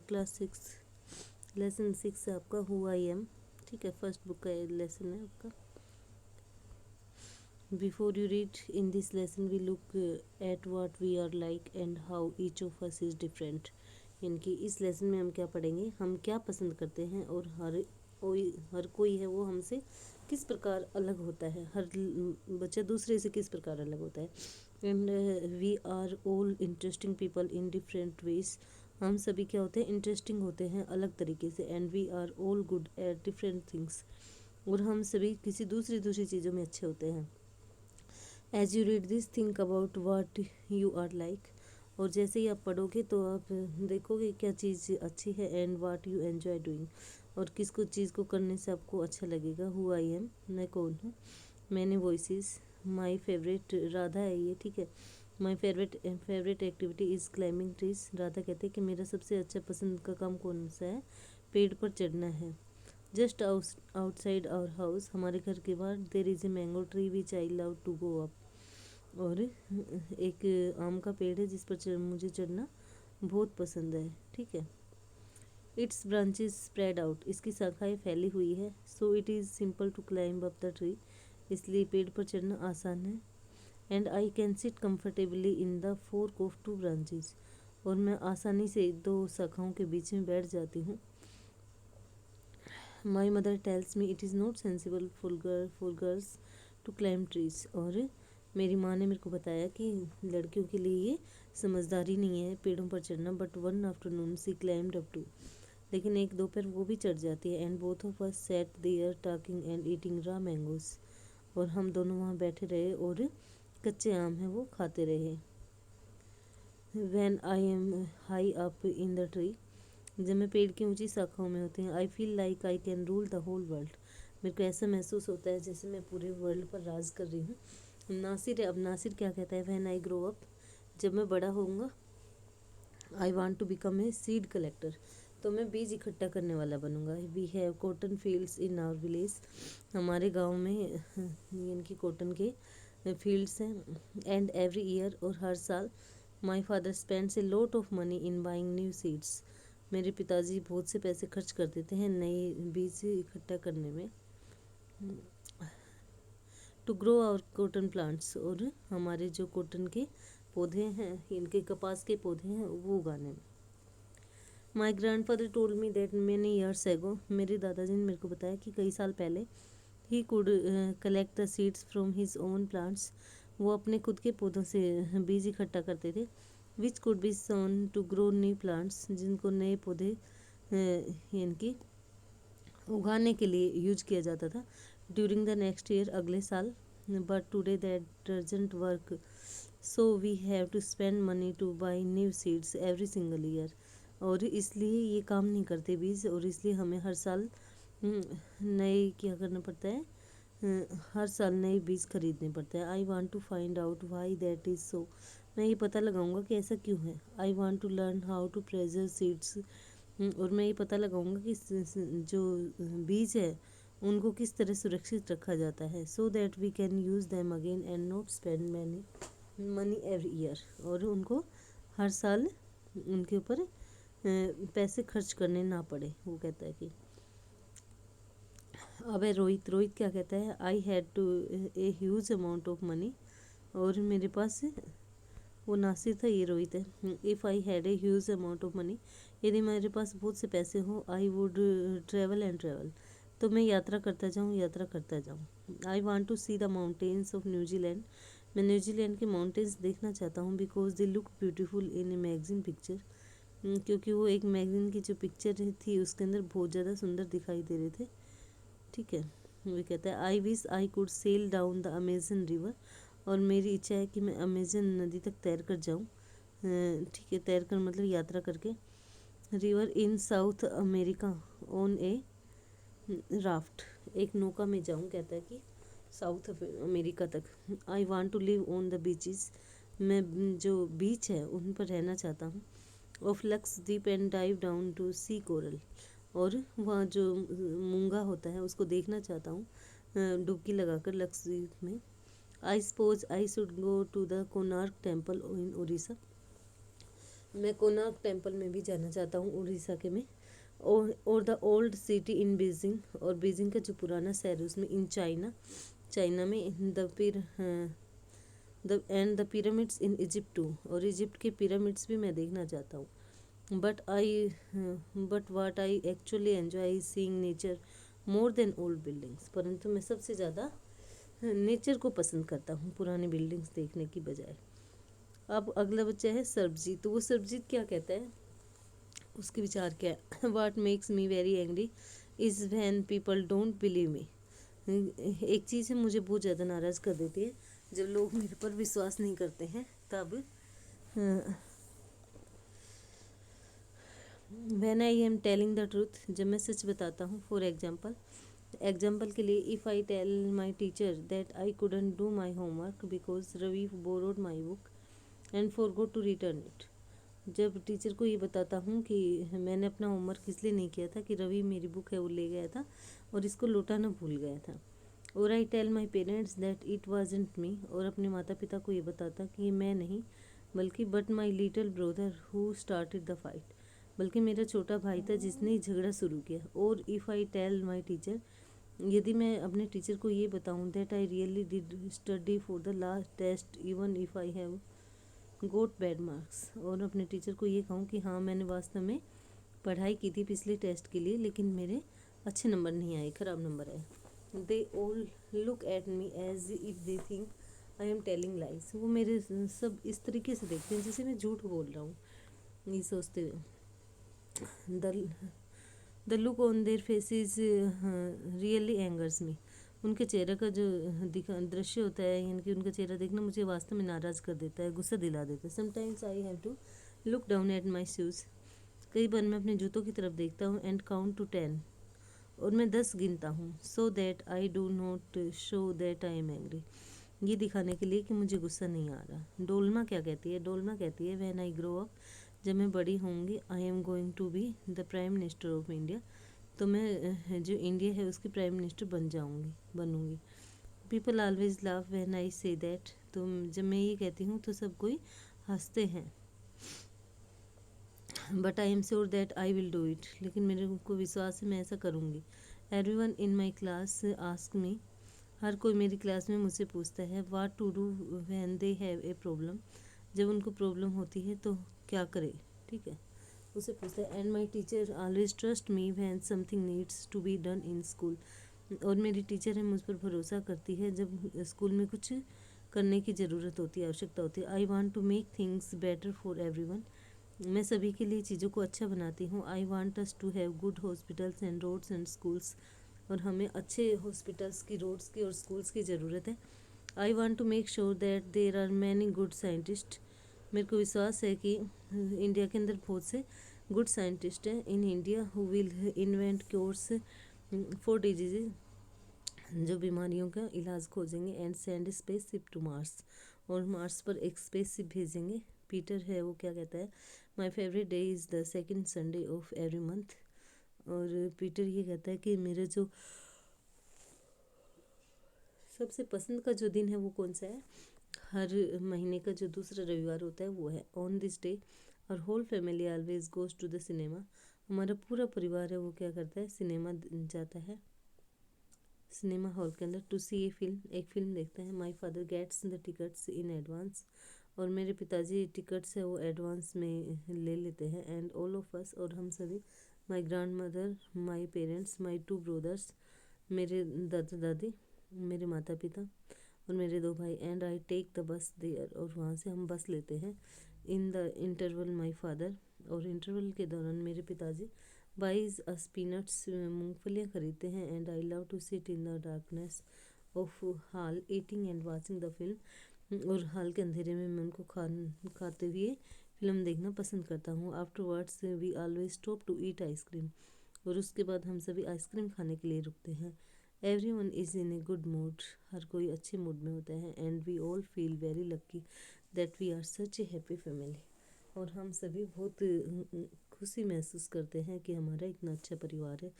Class 6 lesson 6 है आपका who I am. ठीक है, फर्स्ट बुक का लेसन है आपका। Before you read in this lesson we look at what we are like and how each of us is different. इनकी इस lesson में हम क्या पढ़ेंगे, हम क्या पसंद करते हैं और हर कोई है वो हमसे किस प्रकार अलग होता है, हर बच्चा दूसरे से किस प्रकार अलग होता है। And we are all interesting people in different ways. हम सभी क्या होते हैं, इंटरेस्टिंग होते हैं अलग तरीके से। And we are all good at different things, और हम सभी किसी दूसरी चीज़ों में अच्छे होते हैं। As you read this think about what you are like, और जैसे ही आप पढ़ोगे तो आप देखोगे क्या चीज़ अच्छी है। And what you enjoy doing, और किसको चीज़ को करने से आपको अच्छा लगेगा। हु आई एम, मैं कौन हूँ। Many voices, my favourite, Radha है ये, ठीक है। My favourite activity is climbing trees. Radha कहते हैं कि मेरा सबसे अच्छा पसंद का काम कौन सा है, पेड़ पर चढ़ना है। जस्ट आउटसाइड आवर हाउस, हमारे घर के बाहर, there is a mango tree which I love to go up, और एक आम का पेड़ है जिस पर मुझे चढ़ना बहुत पसंद है। ठीक है। इट्स ब्रांचेस स्प्रेड आउट, इसकी शाखाएं फैली हुई है। So it is simple to climb up the tree, इसलिए पेड़ पर चढ़ना आसान है। And I can sit comfortably in the fork of two branches, और मैं आसानी से दो शाखाओं के बीच में बैठ जाती हूँ। My mother tells me it is not sensible for girls to climb trees, और मेरी माँ ने मेरे को बताया कि लड़कियों के लिए ये समझदारी नहीं है पेड़ों पर चढ़ना। But one afternoon she climbed up too, लेकिन एक दोपहर वो भी चढ़ जाती है। And both of us sat there talking and eating raw mangoes, और हम दोनों वहाँ बैठे रहे और कच्चे आम हैं वो खाते रहे। When I am high up in the tree, जब मैं पेड़ की ऊंची शाखाओं में होती हूँ, I feel like I can rule the whole world, मेरे को ऐसा महसूस होता है जैसे मैं पूरे वर्ल्ड पर राज कर रही हूँ। नासिर है, अब नासिर क्या कहता है, व्हेन आई ग्रो अप, जब मैं बड़ा होऊंगा, I want to become a seed collector, तो मैं बीज इकट्ठा करने वाला बनूंगा। We have cotton fields in our village, हमारे गांव में इनकी कॉटन के फील्ड्स हैं। एंड एवरी ईयर, और हर साल, my father spends a lot of money in buying new seeds, मेरे पिताजी बहुत से पैसे खर्च कर देते हैं नए बीज इकट्ठा करने में। To grow our cotton plants, और हमारे जो कॉटन के पौधे हैं, इनके कपास के पौधे हैं, वो उगाने में। My grand father told me that many years ago, मेरे दादाजी ने मेरे को बताया कि कई साल पहले he could collect the seeds from his own plants, वो अपने खुद के पौधों से बीज इकट्ठा करते थे। Which could be sown to grow new plants, जिनको नए पौधे इनकी उगाने के लिए यूज किया जाता था। ड्यूरिंग द नेक्स्ट ईयर, अगले साल। But today that doesn't work, so we have to spend money to buy new seeds every single year, और इसलिए ये काम नहीं करते बीज, और इसलिए हमें हर साल नए क्या करना पड़ता है, हर साल नए बीज खरीदने पड़ते हैं। I want to find out why that is so, मैं ये पता लगाऊंगा कि ऐसा क्यों है। I want to learn how to preserve seeds, और मैं ये पता लगाऊंगा कि जो बीज है उनको किस तरह सुरक्षित रखा जाता है। So that we can use them again and not spend money every year, और उनको हर साल उनके ऊपर पैसे खर्च करने ना पड़े। वो कहता है कि अब है रोहित क्या कहता है, I had to a huge amount of money, और मेरे पास, वो नासिर था, ये रोहित है। If I had a huge amount of money, यदि मेरे पास बहुत से पैसे हो, I would travel and travel, तो मैं यात्रा करता जाऊँ। I want to see the mountains of New Zealand, मैं न्यूजीलैंड के माउंटेन्स देखना चाहता हूँ। Because they look beautiful in a magazine picture, क्योंकि वो एक मैगजीन की जो पिक्चर थी उसके अंदर बहुत ज़्यादा सुंदर दिखाई दे रहे थे। ठीक है। वो कहता है I wish I could sail down the Amazon river, और मेरी इच्छा है कि मैं अमेजन नदी तक तैर कर जाऊँ। ठीक है, तैर कर मतलब यात्रा करके। River in south America on A raft, एक नौका में जाऊँ, कहता है कि साउथ अमेरिका तक। I want to live on the beaches, मैं जो बीच है उन पर रहना चाहता हूँ। Of Lakshadweep and dive down to see coral, और वहाँ जो मूंगा होता है उसको देखना चाहता हूँ डुबकी लगाकर लक्षद्वीप में। I suppose I should go to the Konark temple in Orissa, मैं कोणार्क टेम्पल में भी जाना चाहता हूँ, उड़ीसा के में। और the old city in Beijing, और बीजिंग का जो पुराना शहर है उसमें, इन चाइना, चाइना में the and the pyramids in Egypt too, और इजिप्ट के पिरामिड्स भी मैं देखना चाहता हूँ। But what I actually enjoy seeing nature more than old buildings, परंतु मैं सबसे ज़्यादा नेचर को पसंद करता हूँ पुरानी बिल्डिंग्स देखने की बजाय। अब अगला बच्चा है सरबजीत, तो वो सरबजीत क्या कहता है, उसके विचार क्या है। वाट makes me very angry is when people don't believe me. एक चीज़ है मुझे बहुत ज़्यादा नाराज़ कर देती है, जब लोग मेरे पर विश्वास नहीं करते हैं तब। When I am telling the truth, जब मैं सच बताता हूँ। फॉर एग्जाम्पल के लिए, if I tell my teacher that I couldn't do my homework because Ravi borrowed my book and forgot to return it. जब टीचर को ये बताता हूँ कि मैंने अपना होमवर्क इसलिए नहीं किया था कि रवि मेरी बुक है वो ले गया था और इसको लौटाना भूल गया था। और I tell my parents that it wasn't me, और अपने माता पिता को ये बताता कि ये मैं नहीं बल्कि but my little brother who started the fight, बल्कि मेरा छोटा भाई था जिसने झगड़ा शुरू किया। और if I tell my teacher, यदि मैं अपने टीचर को ये बताऊँ that I really did study for the last test even if I have got bad marks, और अपने टीचर को ये कहूँ कि हाँ मैंने वास्तव में पढ़ाई की थी पिछले टेस्ट के लिए लेकिन मेरे अच्छे नंबर नहीं आए, ख़राब नंबर आए। They all look at me as if they think I am telling lies, वो मेरे सब इस तरीके से देखते हैं जैसे मैं झूठ बोल रहा हूँ, ये सोचते हुए। The look on their faces really angers me, उनके चेहरे का जो दृश्य होता है, यानी कि उनका चेहरा देखना मुझे वास्तव में नाराज़ कर देता है, गुस्सा दिला देता है। Sometimes I have to look down at my shoes, कई बार मैं अपने जूतों की तरफ देखता हूँ। एंड काउंट टू 10, और मैं 10 गिनता हूँ। So that I do not show that I am angry, ये दिखाने के लिए कि मुझे गुस्सा नहीं आ रहा। डोलमा क्या कहती है, डोलमा कहती है व्हेन आई ग्रो अप, जब मैं बड़ी होंगी, I am going to be the prime minister of India, तो मैं जो इंडिया है उसकी प्राइम मिनिस्टर बनूंगी। People always laugh when I say that, तो जब मैं ये कहती हूँ तो सब कोई हंसते हैं। But I am sure that I will do it, लेकिन मेरे को विश्वास है मैं ऐसा करूँगी। Everyone in my class ask me, हर कोई मेरी क्लास में मुझसे पूछता है what to do when they have a problem, जब उनको प्रॉब्लम होती है तो क्या करें, ठीक है, उसे पूछता है। And my teacher always trust me when something needs to be done in school, और मेरी टीचर है मुझ पर भरोसा करती है जब स्कूल में कुछ करने की ज़रूरत होती है, आवश्यकता होती है। I want to make things better for everyone, मैं सभी के लिए चीज़ों को अच्छा बनाती हूँ। I want us to have good hospitals and roads and schools, और हमें अच्छे हॉस्पिटल्स की, रोड्स की और स्कूल्स की ज़रूरत है। I want to make sure that there are many good scientist, मेरे को विश्वास है कि इंडिया के अंदर बहुत से गुड साइंटिस्ट हैं in India who will invent cures for disease, जो बीमारियों का इलाज खोजेंगे। And send spaceship to Mars, और मार्स पर एक स्पेसशिप भेजेंगे। पीटर है वो क्या कहता है, my favourite day is the second Sunday off every month, और पीटर ये कहता है कि मेरे जो सबसे पसंद का जो दिन है वो कौन सा है, हर महीने का जो दूसरा रविवार होता है वो है। ऑन दिस डे और whole family always goes to the cinema, हमारा पूरा परिवार है वो क्या करता है, सिनेमा जाता है, सिनेमा हॉल के अंदर टू सी ए फिल्म, एक फिल्म देखते हैं। My father gets the tickets in advance, और मेरे पिताजी टिकट्स है वो एडवांस में ले लेते हैं। एंड ऑल ऑफ अस, और हम सभी, my grand mother, my parents, my two brothers, मेरे दादा दादी, मेरे माता पिता और मेरे दो भाई। And I take the bus there, और वहाँ से हम बस लेते हैं। In the interval my father, और इंटरवल के दौरान मेरे पिताजी बाइज अस पीनट्स, मूँगफलियाँ खरीदते हैं। And I love to sit in the darkness of hall eating and watching the film, और हॉल के अंधेरे में मैं उनको खाते हुए फिल्म देखना पसंद करता हूँ। Afterwards we always stop to eat ice cream, और उसके बाद हम सभी आइसक्रीम खाने के लिए रुकते हैं। Every one is in a good mood, हर कोई अच्छे मूड में होता है। And we all feel very lucky that we are such a happy family, और हम सभी बहुत खुशी महसूस करते हैं कि हमारा इतना अच्छा परिवार है।